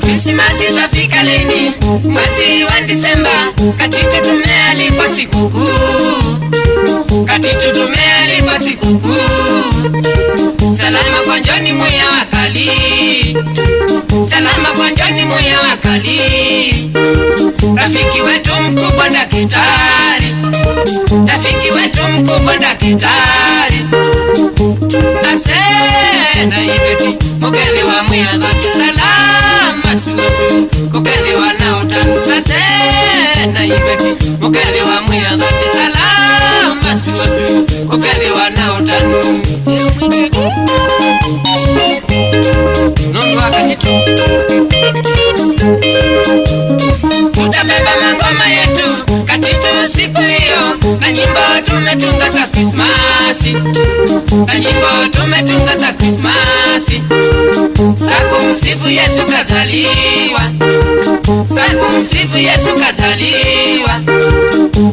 Krismasi itafika lini? Mwezi wa Disemba, katitu tumealikwa sikukuu. Katitu tumealikwa sikukuu. Salama kwa njoni moya wakali. Salama kwa njoni moya wakali. Rafiki wetu mkubwa daktari. Rafiki wetu mkubwa daktari. Asena ibeti mukeli wa moya dhoti salama susu. Kukeli wa naotanu. Asena ibeti mukeli wa moya dhoti salama susu. Kukeli wa naotanu. Nundu wakati tu tutabeba mangoma yetu katitu siku hiyo, na nyimbo tumetunga za Krismasi. Na nyimbo tumetunga za Krismasi. Saku msifu Yesu kazaliwa. Saku msifu Yesu kazaliwa.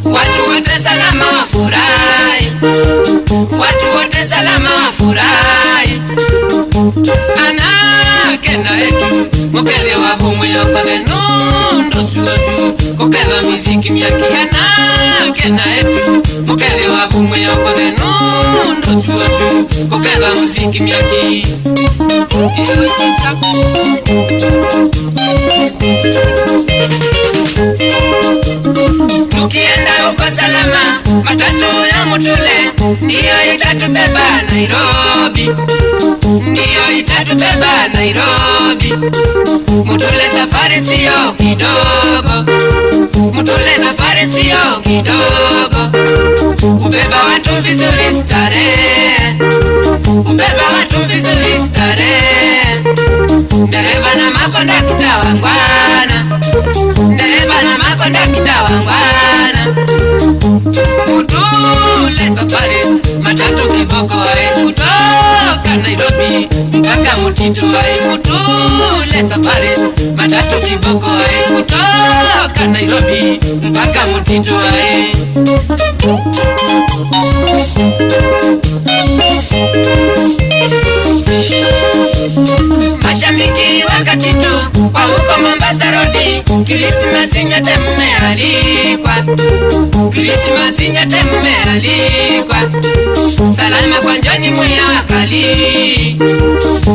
Watu wote salama wafurahi. Watu wote salama wafurahi. Anakena etu mukele wa bumwe yokode nundo susu. Kukela miziki myaki anakena etu mukele wa bumwe yokode nundo susu. Kukela miziki myaki ewe chisaku. Tukienda uko salama, matatu ya mutule ndiyo itatubeba Nairobi. Ndiyo itatubeba Nairobi. Mutule safari siyo kidogo. Mutule safari siyo kidogo. Kubeba watu vizuri starehe. Kubeba watu vizuri starehe. Dereva na makondakta wangwana. Dereva na makondakta wangwana. Mutule safari matatu kiboko wae kutoka Nairobi mpaka Mutito wae. Mutule safari matatu kiboko wae kutoka Nairobi mpaka Mutito wae. Mashabiki wakati tu wa huko Mombasa Road, Krismasi nyote mmealikwa. Krismasi nyote mmealikwa. Salama kwa njoni moya wakali.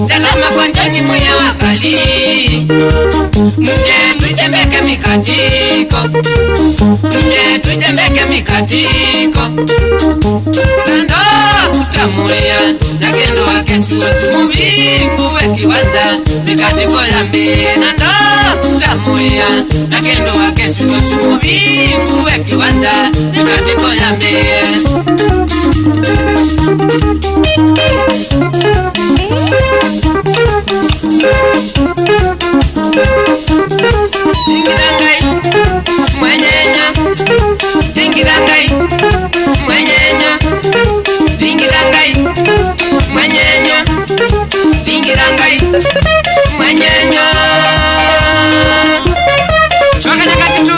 Salama kwa njoni moya wakali. Mje tujembeke mikatiko. Mje tujembeke mikatiko. Nando kutamuya na kendo wake susu mubingu wekiwaza mikatiko ya mbele. Nando kutamuya na kendo wake susu mubingu wekiwaza mikatiko ya mbele. Dingidangai mwenyenya. Dingidangai mwenyenya. Dingidangai mwenyenya. Dingidangai mwenyenya. Choka na katitu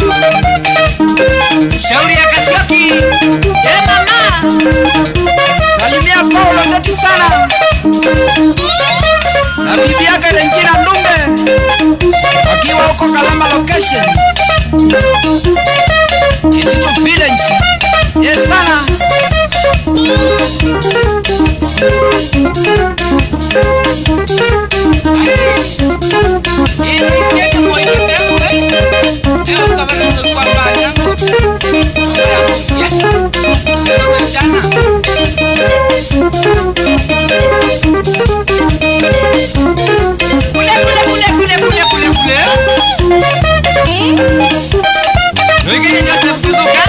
shauri ya Kasiaki. Mama salimia Paulo zeti sana na bibi yake Renjira Ndumbe akiwa huko Kalama location Kititu village. Yes sana. Kule